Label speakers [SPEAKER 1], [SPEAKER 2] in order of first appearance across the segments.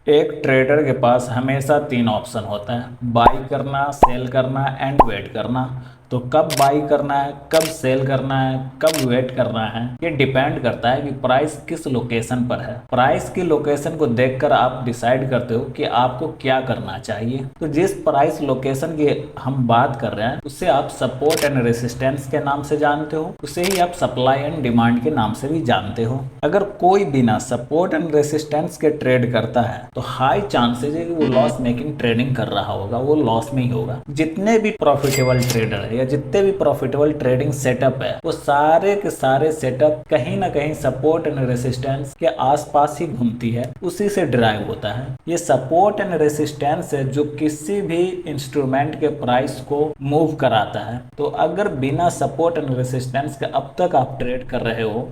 [SPEAKER 1] एक ट्रेडर के पास हमेशा तीन ऑप्शन होता है, बाई करना, सेल करना एंड वेट करना। तो कब बाई करना है, कब सेल करना है, कब वेट करना है, ये डिपेंड करता है कि प्राइस किस लोकेशन पर है। प्राइस की लोकेशन को देखकर आप डिसाइड करते हो कि आपको क्या करना चाहिए। तो जिस प्राइस लोकेशन की हम बात कर रहे हैं उसे आप सपोर्ट एंड रेसिस्टेंस के नाम से जानते हो, उसे ही आप सप्लाई एंड डिमांड के नाम से भी जानते हो। अगर कोई बिना सपोर्ट एंड रेसिस्टेंस के ट्रेड करता है तो हाई चांसेस है कि वो लॉस मेकिंग ट्रेडिंग कर रहा होगा, वो लॉस में ही होगा। जितने भी प्रॉफिटेबल ट्रेडर है या जितने भी प्रॉफिटेबल ट्रेडिंग सेटअप है वो सारे के सारे सेटअप कहीं ना कहीं सपोर्ट एंड रेसिस्टेंस के आसपास ही घूमती है, उसी से ड्राइव होता है। ये सपोर्ट एंड रेसिस्टेंस है जो किसी भी इंस्ट्रूमेंट के प्राइस को मूव कराता है। तो अगर बिना सपोर्ट एंड रेसिस्टेंस के अब तक आप ट्रेड कर रहे हो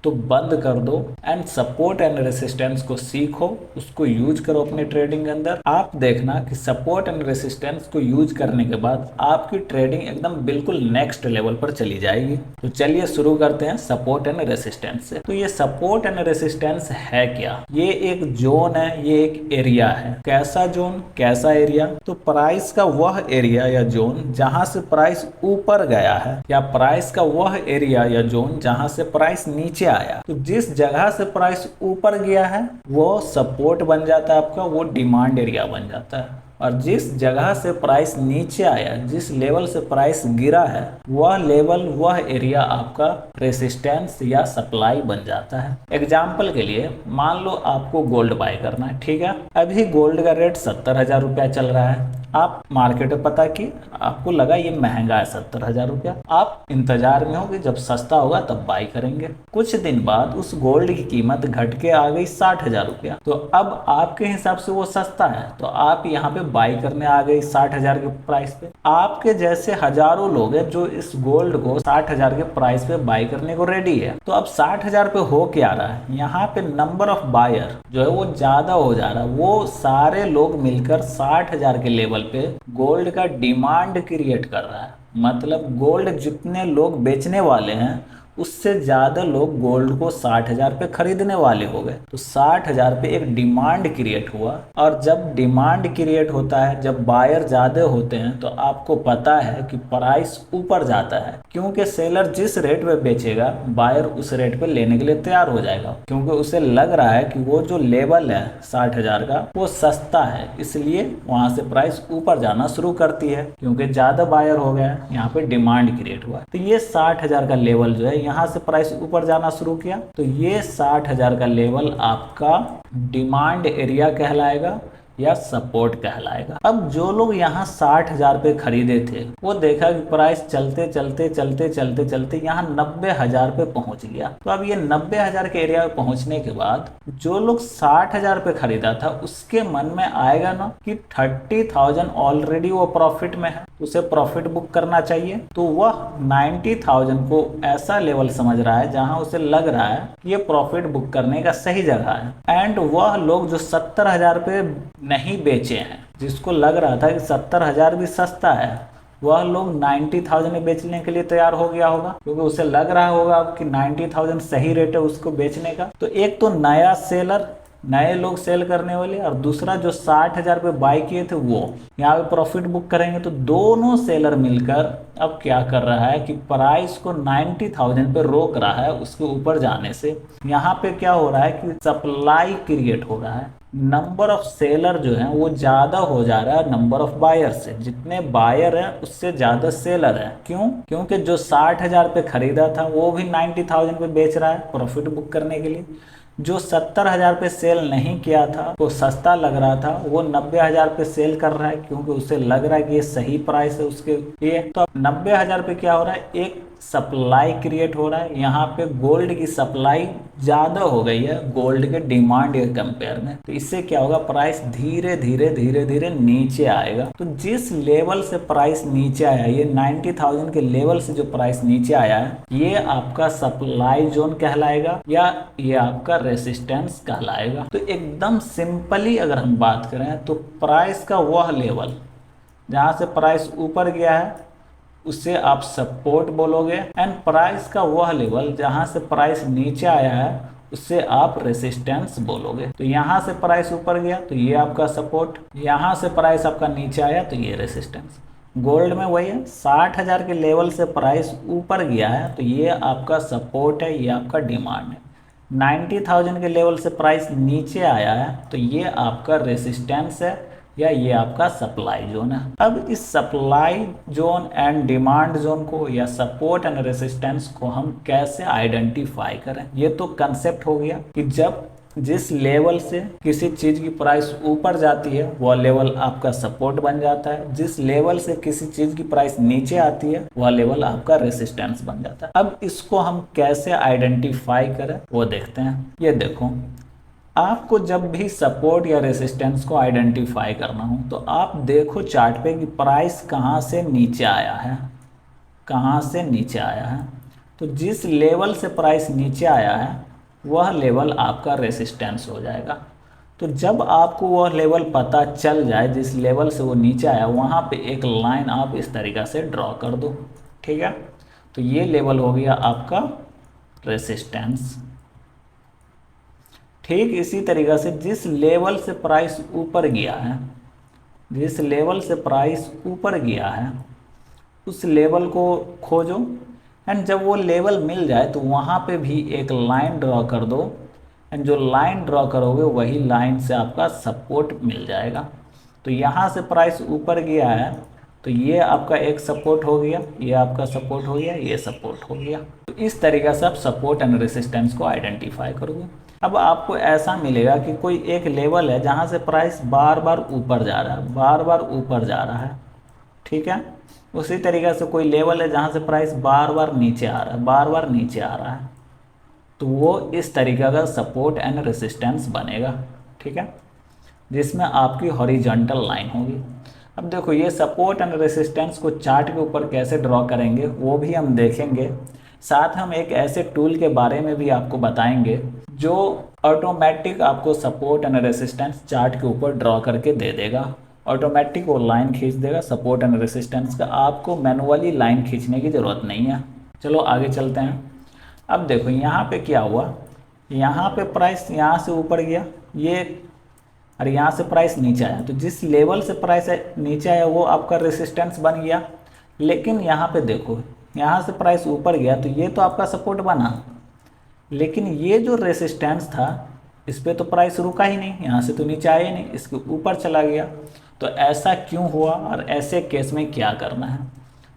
[SPEAKER 1] तो बंद कर दो एंड सपोर्ट एंड रेसिस्टेंस को सीखो, उसको यूज करो अपने ट्रेडिंग के अंदर। आप देखना कि सपोर्ट एंड रेसिस्टेंस को यूज करने के बाद आपकी ट्रेडिंग एकदम बिल्कुल नेक्स्ट लेवल पर चली जाएगी। तो चलिए शुरू करते हैं सपोर्ट एंड रेसिस्टेंस से। तो ये सपोर्ट एंड रेसिस्टेंस है क्या? ये एक जोन है, ये एक एरिया है। कैसा जोन, कैसा एरिया? तो प्राइस का वह एरिया या जोन जहां से प्राइस ऊपर गया है, या प्राइस का वह एरिया या जोन जहां से प्राइस नीचे आया। तो जिस जगह से प्राइस ऊपर गया है वो सपोर्ट बन जाता है आपका, वो डिमांड एरिया बन जाता है। और जिस जगह से प्राइस नीचे आया, जिस लेवल से प्राइस गिरा है, वह लेवल, वह एरिया आपका रेसिस्टेंस या सप्लाई बन जाता है। एग्जाम्पल के लिए मान लो आपको गोल्ड बाय करना है, ठीक है। अभी गोल्ड का रेट 70,000 रुपया चल रहा है। आप मार्केट में पता कि आपको लगा ये महंगा है 70,000 रुपया। आप इंतजार में हो कि जब सस्ता होगा तब बाई करेंगे। कुछ दिन बाद उस गोल्ड की कीमत घट के आ गई 60,000 रुपया। तो अब आपके हिसाब से वो सस्ता है तो आप यहाँ पे बाई करने आ गए 60,000 के प्राइस पे। आपके जैसे हजारों लोग हैं जो इस गोल्ड को 60,000 के प्राइस पे बाई करने को रेडी है। तो अब 60,000 पे हो क्या रहा है, यहाँ पे नंबर ऑफ बायर जो है वो ज्यादा हो जा रहा है। वो सारे लोग मिलकर 60,000 के लेवल पे गोल्ड का डिमांड क्रिएट कर रहा है। मतलब गोल्ड जितने लोग बेचने वाले हैं उससे ज्यादा लोग गोल्ड को 60,000 पे खरीदने वाले हो गए। तो 60,000 पे एक डिमांड क्रिएट हुआ। और जब डिमांड क्रिएट होता है, जब बायर ज्यादा होते हैं तो आपको पता है कि प्राइस ऊपर जाता है, क्योंकि सेलर जिस रेट पे बेचेगा बायर उस रेट पे लेने के लिए तैयार हो जाएगा, क्योंकि उसे लग रहा है कि वो जो लेवल है 60,000 का वो सस्ता है, इसलिए वहां से प्राइस ऊपर जाना शुरू करती है, क्योंकि ज्यादा बायर हो गया, यहाँ पे डिमांड क्रिएट हुआ। तो ये 60,000 का लेवल जो है यहाँ से प्राइस ऊपर जाना शुरू किया, तो ये 60,000 का लेवल आपका डिमांड एरिया कहलाएगा या सपोर्ट कहलाएगा। अब जो लोग यहाँ 60,000 पे खरीदे थे वो देखा कि प्राइस चलते चलते चलते चलते चलते यहाँ 90,000 पे पहुंच गया। तो अब ये 90,000 के एरिया पे पहुंचने के बाद जो लोग 60,000 पे खरीदा था उसके मन में आएगा ना कि 30,000 ऑलरेडी वो प्रॉफिट में है, उसे प्रॉफिट बुक करना चाहिए। तो वह 90,000 को ऐसा लेवल समझ रहा है जहां उसे लग रहा है कि ये प्रॉफिट बुक करने का सही जगह है। एंड वह लोग जो 70,000 पे नहीं बेचे हैं, जिसको लग रहा था कि 70,000 भी सस्ता है, वह लोग 90,000 में बेचने के लिए तैयार हो गया होगा, क्योंकि उसे लग रहा होगा कि 90,000 सही रेट है उसको बेचने का। तो एक तो नया सेलर, नए लोग सेल करने वाले, और दूसरा जो 60,000 पे बाई किए थे वो यहाँ पे प्रॉफिट बुक करेंगे। तो दोनों सेलर मिलकर अब क्या कर रहा है कि प्राइस को 90,000 पे रोक रहा है उसके ऊपर जाने से। यहाँ पे क्या हो रहा है कि सप्लाई क्रिएट हो रहा है, नंबर ऑफ सेलर जो है वो ज्यादा हो जा रहा है नंबर ऑफ बायर से। जितने बायर हैं उससे ज्यादा सेलर है। क्यों? क्योंकि जो 60,000 पे खरीदा था वो भी 90,000 पे बेच रहा है प्रॉफिट बुक करने के लिए। जो 70,000 पे सेल नहीं किया था, वो सस्ता लग रहा था, वो 90,000 पे सेल कर रहा है, क्योंकि उसे लग रहा है कि ये सही प्राइस है उसके लिए। तो अब 90,000 पे क्या हो रहा है, एक सप्लाई क्रिएट हो रहा है। यहाँ पे गोल्ड की सप्लाई ज्यादा हो गई है गोल्ड के डिमांड के कंपेयर में। तो इससे क्या होगा, प्राइस धीरे धीरे धीरे धीरे नीचे आएगा। तो जिस लेवल से प्राइस नीचे आया, ये 90,000 के लेवल से जो प्राइस नीचे आया है, ये आपका सप्लाई जोन कहलाएगा या ये आपका रेसिस्टेंस कहलाएगा। तो एकदम सिंपली अगर हम बात करें तो प्राइस का वह लेवल जहां से प्राइस ऊपर गया है उसे आप सपोर्ट बोलोगे, एंड प्राइस का वह लेवल जहां से प्राइस नीचे आया है उससे आप रेसिस्टेंस बोलोगे। तो यहाँ से प्राइस ऊपर गया तो ये आपका सपोर्ट, यहाँ से प्राइस आपका नीचे आया तो ये रेसिस्टेंस। गोल्ड में वही है, 60,000 के लेवल से प्राइस ऊपर गया है तो ये आपका सपोर्ट है, ये आपका डिमांड है। 90,000 के लेवल से प्राइस नीचे आया है तो ये आपका रेसिस्टेंस है या ये आपका सप्लाई जोन है। अब इस supply zone and demand zone को या सपोर्ट एंड रेसिस्टेंस को हम कैसे आइडेंटिफाई करें, ये तो कंसेप्ट हो गया कि जब जिस लेवल से किसी चीज की प्राइस ऊपर जाती है वह लेवल आपका सपोर्ट बन जाता है, जिस लेवल से किसी चीज की प्राइस नीचे आती है वह लेवल आपका रेसिस्टेंस बन जाता है। अब इसको हम कैसे आइडेंटिफाई करें वो देखते हैं। ये देखो, आपको जब भी सपोर्ट या रेसिस्टेंस को आइडेंटिफाई करना हो तो आप देखो चार्ट पे कि प्राइस कहाँ से नीचे आया है, कहाँ से नीचे आया है। तो जिस लेवल से प्राइस नीचे आया है वह लेवल आपका रेसिस्टेंस हो जाएगा। तो जब आपको वह लेवल पता चल जाए जिस लेवल से वो नीचे आया, वहाँ पे एक लाइन आप इस तरीक़ा से ड्रॉ कर दो, ठीक है। तो ये लेवल हो गया आपका रेसिस्टेंस। ठीक इसी तरीक़ा से जिस लेवल से प्राइस ऊपर गया है, जिस लेवल से प्राइस ऊपर गया है उस लेवल को खोजो एंड जब वो लेवल मिल जाए तो वहाँ पे भी एक लाइन ड्रॉ कर दो एंड जो लाइन ड्रॉ करोगे वही लाइन से आपका सपोर्ट मिल जाएगा। तो यहाँ से प्राइस ऊपर गया है तो ये आपका एक सपोर्ट हो गया, ये आपका सपोर्ट हो गया, ये सपोर्ट हो गया। तो इस तरीक़े से आप सपोर्ट एंड रेसिस्टेंस को आइडेंटिफाई करोगे। अब आपको ऐसा मिलेगा कि कोई एक लेवल है जहाँ से प्राइस बार बार ऊपर जा रहा है, बार बार ऊपर जा रहा है, ठीक है। उसी तरीके से कोई लेवल है जहाँ से प्राइस बार बार नीचे आ रहा है, बार बार नीचे आ रहा है, तो वो इस तरीके का सपोर्ट एंड रेसिस्टेंस बनेगा, ठीक है, जिसमें आपकी हॉरिजॉन्टल लाइन होगी। अब देखो ये सपोर्ट एंड रेसिस्टेंस को चार्ट के ऊपर कैसे ड्रॉ करेंगे वो भी हम देखेंगे। साथ हम एक ऐसे टूल के बारे में भी आपको बताएंगे जो ऑटोमेटिक आपको सपोर्ट एंड रेसिस्टेंस चार्ट के ऊपर ड्रॉ करके दे देगा। ऑटोमेटिक वो लाइन खींच देगा सपोर्ट एंड रेसिस्टेंस का, आपको मैनुअली लाइन खींचने की ज़रूरत नहीं है। चलो आगे चलते हैं। अब देखो यहाँ पे क्या हुआ, यहाँ पे प्राइस यहाँ से ऊपर गया ये, और यहाँ से प्राइस नीचे आया। तो जिस लेवल से प्राइस नीचे आया वो आपका रेसिस्टेंस बन गया। लेकिन यहाँ पे देखो, यहाँ से प्राइस ऊपर गया तो ये तो आपका सपोर्ट बना, लेकिन ये जो रेसिस्टेंस था इस पे तो प्राइस रुका ही नहीं, यहाँ से तो नीचे आया ही नहीं, इसके ऊपर चला गया। तो ऐसा क्यों हुआ और ऐसे केस में क्या करना है?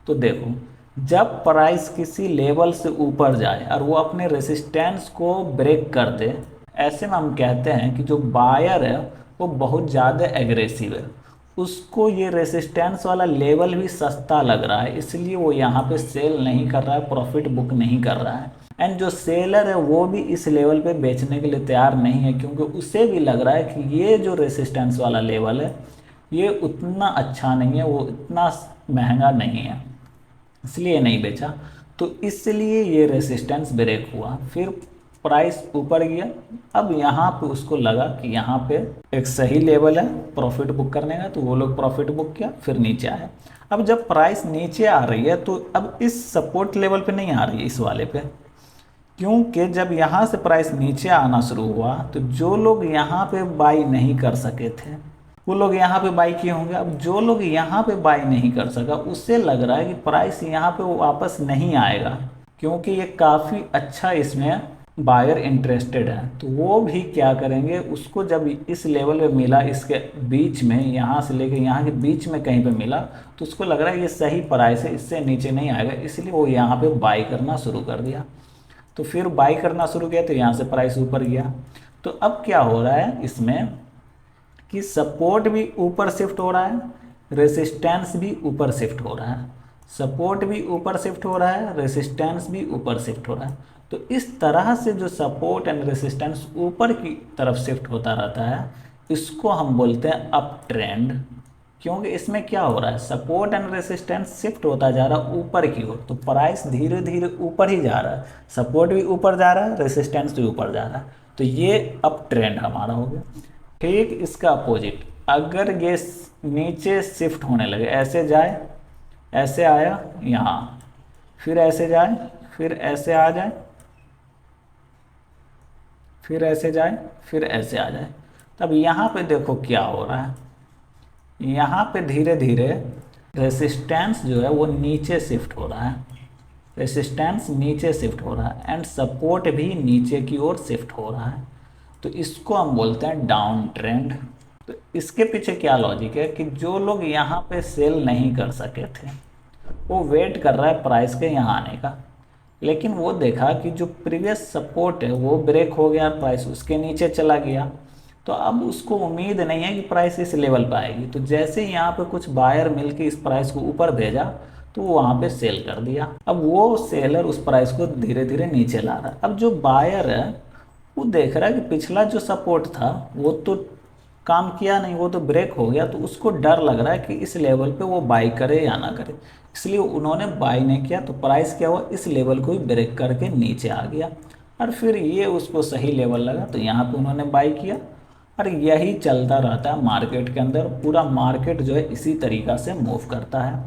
[SPEAKER 1] तो देखो, जब प्राइस किसी लेवल से ऊपर जाए और वो अपने रेसिस्टेंस को ब्रेक कर दे, ऐसे में हम कहते हैं कि जो बायर है वो बहुत ज़्यादा एग्रेसिव है, उसको ये रेसिस्टेंस वाला लेवल भी सस्ता लग रहा है, इसलिए वो यहाँ पे सेल नहीं कर रहा है, प्रॉफिट बुक नहीं कर रहा है। एंड जो सेलर है वो भी इस लेवल पे बेचने के लिए तैयार नहीं है, क्योंकि उसे भी लग रहा है कि ये जो रेसिस्टेंस वाला लेवल है ये उतना अच्छा नहीं है, वो इतना महंगा नहीं है, इसलिए नहीं बेचा। तो इसलिए ये रेसिस्टेंस ब्रेक हुआ, फिर प्राइस ऊपर गया। अब यहाँ पे उसको लगा कि यहाँ पे एक सही लेवल है प्रॉफिट बुक करने का, तो वो लोग प्रॉफिट बुक किया, फिर नीचे आया। अब जब प्राइस नीचे आ रही है तो अब इस सपोर्ट लेवल पे नहीं आ रही है, इस वाले पे, क्योंकि जब यहाँ से प्राइस नीचे आना शुरू हुआ तो जो लोग यहाँ पे बाई नहीं कर सके थे वो लोग यहाँ पे बाई किए होंगे। अब जो लोग यहाँ पे बाई नहीं कर सका उससे लग रहा है कि प्राइस यहाँ पे वापस नहीं आएगा, क्योंकि ये काफ़ी अच्छा इसमें बायर इंटरेस्टेड है। तो वो भी क्या करेंगे, उसको जब इस लेवल पे मिला, इसके बीच में, यहाँ से लेकर यहाँ के बीच में कहीं पे मिला, तो उसको लग रहा है ये सही प्राइस है, इससे नीचे नहीं आएगा, इसलिए वो यहाँ पे बाई करना शुरू कर दिया। तो फिर बाई करना शुरू किया तो यहाँ से प्राइस ऊपर गया। तो अब क्या हो रहा है इसमें कि सपोर्ट भी ऊपर शिफ्ट हो रहा है, रेसिस्टेंस भी ऊपर शिफ्ट हो रहा है, सपोर्ट भी ऊपर शिफ्ट हो रहा है, रेसिस्टेंस भी ऊपर शिफ्ट हो रहा है। तो इस तरह से जो सपोर्ट एंड रेसिस्टेंस ऊपर की तरफ शिफ्ट होता रहता है, इसको हम बोलते हैं अप ट्रेंड। क्योंकि इसमें क्या हो रहा है, सपोर्ट एंड रेसिस्टेंस शिफ्ट होता जा रहा है ऊपर की ओर, तो प्राइस धीरे धीरे ऊपर ही जा रहा है, सपोर्ट भी ऊपर जा रहा है, रेसिस्टेंस भी ऊपर जा रहा है। तो ये अप ट्रेंड हमारा हो गया। ठीक इसका अपोजिट, अगर ये नीचे शिफ्ट होने लगे, ऐसे जाए, ऐसे आया यहाँ, फिर ऐसे जाए, फिर ऐसे आ जाए, फिर ऐसे जाए, फिर ऐसे आ जाए। तब यहाँ पे देखो क्या हो रहा है, यहाँ पे धीरे धीरे रेसिस्टेंस जो है वो नीचे शिफ्ट हो रहा है, रेसिस्टेंस नीचे शिफ्ट हो रहा है एंड सपोर्ट भी नीचे की ओर शिफ्ट हो रहा है। तो इसको हम बोलते हैं डाउन ट्रेंड। तो इसके पीछे क्या लॉजिक है कि जो लोग यहाँ पे सेल नहीं कर सके थे वो वेट कर रहा है प्राइस के यहाँ आने का, लेकिन वो देखा कि जो प्रीवियस सपोर्ट है वो ब्रेक हो गया, प्राइस उसके नीचे चला गया, तो अब उसको उम्मीद नहीं है कि प्राइस इस लेवल पर आएगी। तो जैसे ही यहाँ पे कुछ बायर मिलके इस प्राइस को ऊपर भेजा तो वो वहाँ पे सेल कर दिया। अब वो सेलर उस प्राइस को धीरे धीरे नीचे ला रहा है। अब जो बायर है वो देख रहा है कि पिछला जो सपोर्ट था वो तो काम किया नहीं, वो तो ब्रेक हो गया, तो उसको डर लग रहा है कि इस लेवल पे वो बाई करे या ना करे, इसलिए उन्होंने बाई नहीं किया। तो प्राइस क्या हुआ, इस लेवल को ही ब्रेक करके नीचे आ गया और फिर ये उसको सही लेवल लगा तो यहाँ पे उन्होंने बाई किया। और यही चलता रहता है मार्केट के अंदर, पूरा मार्केट जो है इसी तरीक़ा से मूव करता है।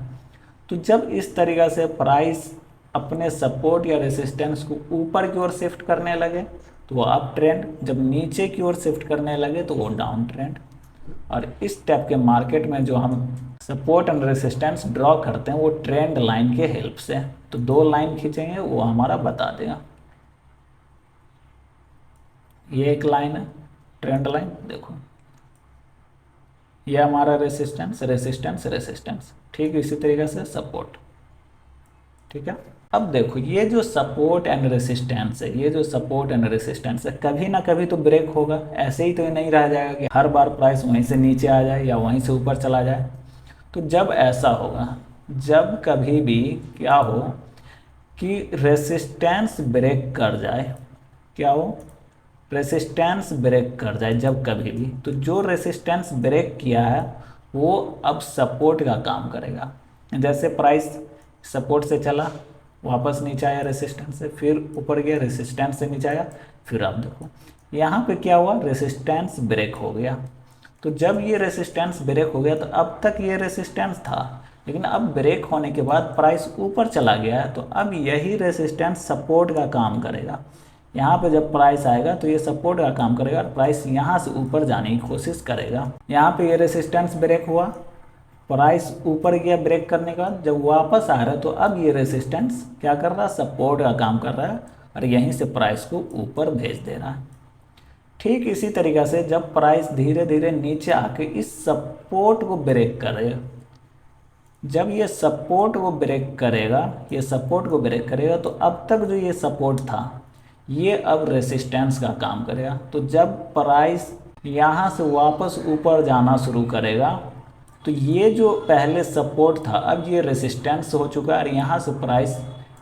[SPEAKER 1] तो जब इस तरीक़ा से प्राइस अपने सपोर्ट या रेसिस्टेंस को ऊपर की ओर शिफ्ट करने लगे तो वो अप ट्रेंड, जब नीचे की ओर शिफ्ट करने लगे तो वो डाउन ट्रेंड। और इस टाइप के मार्केट में जो हम सपोर्ट एंड रेसिस्टेंस ड्रॉ करते हैं वो ट्रेंड लाइन के हेल्प से। तो 2 लाइन खींचेंगे वो हमारा बता देगा। ये एक लाइन है ट्रेंड लाइन, देखो ये हमारा रेसिस्टेंस रेसिस्टेंस रेसिस्टेंस, ठीक इसी तरीके से सपोर्ट। ठीक है, अब देखो ये जो सपोर्ट एंड रेसिस्टेंस है, ये जो सपोर्ट एंड रेसिस्टेंस है कभी ना कभी तो ब्रेक होगा, ऐसे ही तो नहीं रह जाएगा कि हर बार प्राइस वहीं से नीचे आ जाए या वहीं से ऊपर चला जाए। तो जब ऐसा होगा, जब कभी भी क्या हो कि रेसिस्टेंस ब्रेक कर जाए, क्या हो, रेसिस्टेंस ब्रेक कर जाए जब कभी भी, तो जो रेसिस्टेंस ब्रेक किया है वो अब सपोर्ट का काम करेगा। जैसे प्राइस सपोर्ट से चला, वापस नीचे आया रेसिस्टेंस से, फिर ऊपर गया रेसिस्टेंस से नीचे आया, फिर आप देखो यहाँ पे क्या हुआ, रेसिस्टेंस ब्रेक हो गया। तो जब ये रेसिस्टेंस ब्रेक हो गया तो अब तक ये रेसिस्टेंस था, लेकिन अब ब्रेक होने के बाद प्राइस ऊपर चला गया है, तो अब यही रेसिस्टेंस सपोर्ट का काम करेगा। यहाँ पे जब प्राइस आएगा तो ये सपोर्ट का काम करेगा और प्राइस यहाँ से ऊपर जाने की कोशिश करेगा। यहाँ पे ये रेसिस्टेंस ब्रेक हुआ, प्राइस ऊपर गया ब्रेक करने के बाद, जब वापस आ रहा है तो अब ये रेसिस्टेंस क्या कर रहा है, सपोर्ट का काम कर रहा है और यहीं से प्राइस को ऊपर भेज दे रहा है। ठीक इसी तरीक़े से जब प्राइस धीरे धीरे नीचे आके इस सपोर्ट को ब्रेक करे, जब ये सपोर्ट को ब्रेक करेगा, ये सपोर्ट को ब्रेक करेगा तो अब तक जो ये सपोर्ट था ये अब रेसिस्टेंस का काम करेगा। तो जब प्राइस यहाँ से वापस ऊपर जाना शुरू करेगा तो ये जो पहले सपोर्ट था अब ये रेसिस्टेंस हो चुका है और यहाँ से प्राइस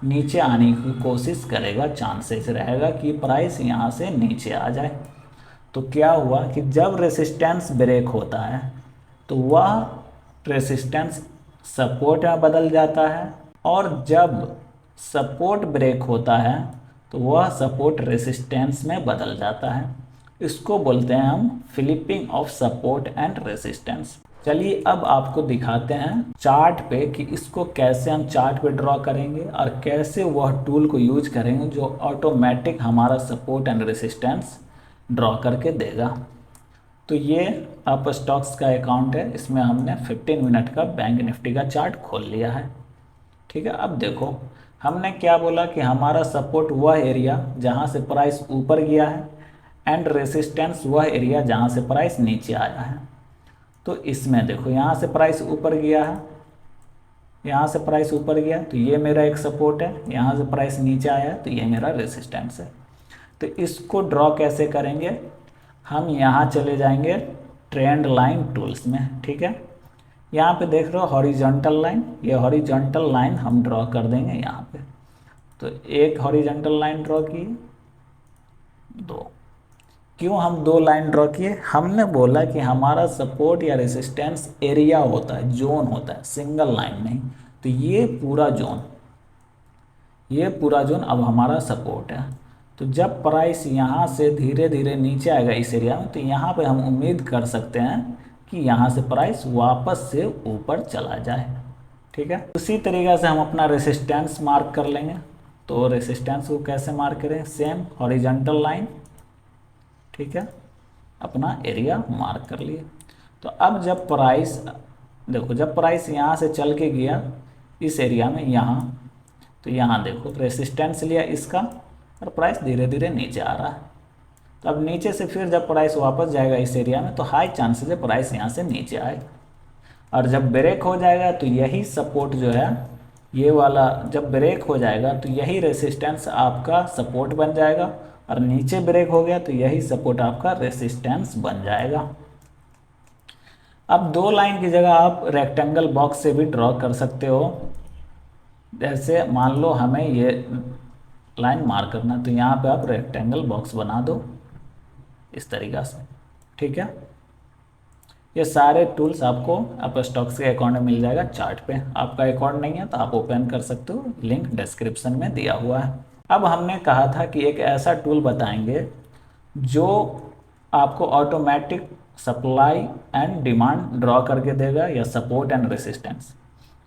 [SPEAKER 1] नीचे आने की कोशिश करेगा, चांसेस रहेगा कि प्राइस यहाँ से नीचे आ जाए। तो क्या हुआ कि जब रेसिस्टेंस ब्रेक होता है तो वह रेसिस्टेंस सपोर्ट में बदल जाता है और जब सपोर्ट ब्रेक होता है तो वह सपोर्ट रेसिस्टेंस में बदल जाता है। इसको बोलते हैं हम flipping of support and resistance. चलिए अब आपको दिखाते हैं चार्ट पे कि इसको कैसे हम चार्ट पे ड्रॉ करेंगे और कैसे वह टूल को यूज करेंगे जो ऑटोमेटिक हमारा सपोर्ट एंड रेसिस्टेंस ड्रॉ करके देगा। तो ये आप स्टॉक्स का अकाउंट है, इसमें हमने 15 मिनट का बैंक निफ्टी का चार्ट खोल लिया है। ठीक है, अब देखो हमने क्या बोला कि हमारा सपोर्ट वह एरिया जहाँ से प्राइस ऊपर गया है एंड रेसिस्टेंस वह एरिया जहाँ से प्राइस नीचे आया है। तो इसमें देखो यहाँ से प्राइस ऊपर गया है, यहाँ से प्राइस ऊपर गया तो ये मेरा एक सपोर्ट है, यहाँ से प्राइस नीचे आया है तो ये मेरा रेसिस्टेंस है। तो इसको ड्रॉ कैसे करेंगे, हम यहाँ चले जाएंगे ट्रेंड लाइन टूल्स में। ठीक है, यहाँ पे देख रहे हो हॉरिजॉन्टल लाइन, ये हॉरिजॉन्टल लाइन हम ड्रॉ कर देंगे यहाँ पे। तो एक हॉरिजॉन्टल लाइन ड्रॉ किए, 2। क्यों हम 2 लाइन ड्रॉ किए, हमने बोला कि हमारा सपोर्ट या रेसिस्टेंस एरिया होता है, जोन होता है, सिंगल लाइन नहीं। तो ये पूरा जोन, ये पूरा जोन अब हमारा सपोर्ट है। तो जब प्राइस यहाँ से धीरे धीरे नीचे आएगा इस एरिया में तो यहाँ पे हम उम्मीद कर सकते हैं कि यहाँ से प्राइस वापस से ऊपर चला जाए। ठीक है, उसी तरीक़े से हम अपना रेसिस्टेंस मार्क कर लेंगे। तो रेसिस्टेंस को कैसे मार्क करें, सेम हॉरिजॉन्टल लाइन ठीक है, अपना एरिया मार्क कर लिए। तो अब जब प्राइस देखो, जब प्राइस यहाँ से चल के गया इस एरिया में यहाँ, तो यहाँ देखो रेसिस्टेंस लिया इसका और प्राइस धीरे धीरे नीचे आ रहा है। तो अब नीचे से फिर जब प्राइस वापस जाएगा इस एरिया में तो हाई चांसेस है प्राइस यहाँ से नीचे आए, और जब ब्रेक हो जाएगा तो यही सपोर्ट जो है ये वाला, जब ब्रेक हो जाएगा तो यही रेसिस्टेंस आपका सपोर्ट बन जाएगा, और नीचे ब्रेक हो गया तो यही सपोर्ट आपका रेसिस्टेंस बन जाएगा। अब दो लाइन की जगह आप रेक्टेंगल बॉक्स से भी ड्रॉ कर सकते हो। जैसे मान लो हमें ये लाइन मार्क करना, तो यहाँ पे आप रेक्टेंगल बॉक्स बना दो इस तरीक़ा से, ठीक है। ये सारे टूल्स आपको अपस्टॉक्स के अकाउंट में मिल जाएगा चार्ट पे। आपका अकाउंट नहीं है तो आप ओपन कर सकते हो, लिंक डिस्क्रिप्शन में दिया हुआ है। अब हमने कहा था कि एक ऐसा टूल बताएंगे जो आपको automatic supply and demand draw करके देगा, या सपोर्ट एंड रेसिस्टेंस।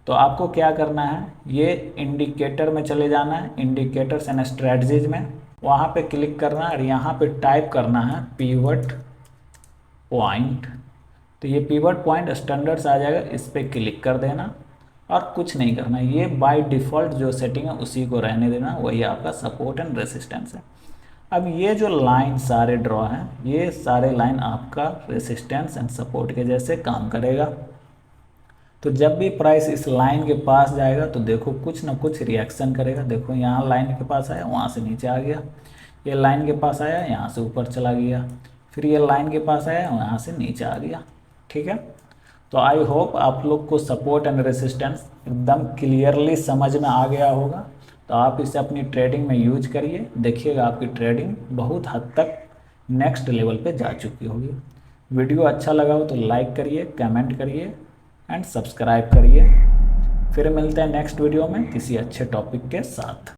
[SPEAKER 1] तो आपको क्या करना है, ये इंडिकेटर में चले जाना है, इंडिकेटर्स एंड स्ट्रेटजीज में, वहाँ पे क्लिक करना है और यहाँ पे टाइप करना है पिवट पॉइंट। तो ये पिवट पॉइंट स्टैंडर्ड्स आ जाएगा, इस पर क्लिक कर देना और कुछ नहीं करना। ये बाय डिफ़ॉल्ट जो सेटिंग है उसी को रहने देना, वही आपका सपोर्ट एंड रेसिस्टेंस है। अब ये जो लाइन सारे ड्रॉ हैं, ये सारे लाइन आपका रेसिस्टेंस एंड सपोर्ट के जैसे काम करेगा। तो जब भी प्राइस इस लाइन के पास जाएगा तो देखो कुछ ना कुछ रिएक्शन करेगा। देखो यहाँ लाइन के पास आया, वहाँ से नीचे आ गया, ये लाइन के पास आया, यहाँ से ऊपर चला गया, फिर ये लाइन के पास आया, यहाँ से नीचे आ गया, ठीक है। तो आई होप आप लोग को सपोर्ट एंड रेसिस्टेंस एकदम क्लियरली समझ में आ गया होगा। तो आप इसे अपनी ट्रेडिंग में यूज करिए, देखिएगा आपकी ट्रेडिंग बहुत हद तक नेक्स्ट लेवल पे जा चुकी होगी। वीडियो अच्छा लगा हो तो लाइक करिए, कमेंट करिए एंड सब्सक्राइब करिए। फिर मिलते हैं नेक्स्ट वीडियो में किसी अच्छे टॉपिक के साथ।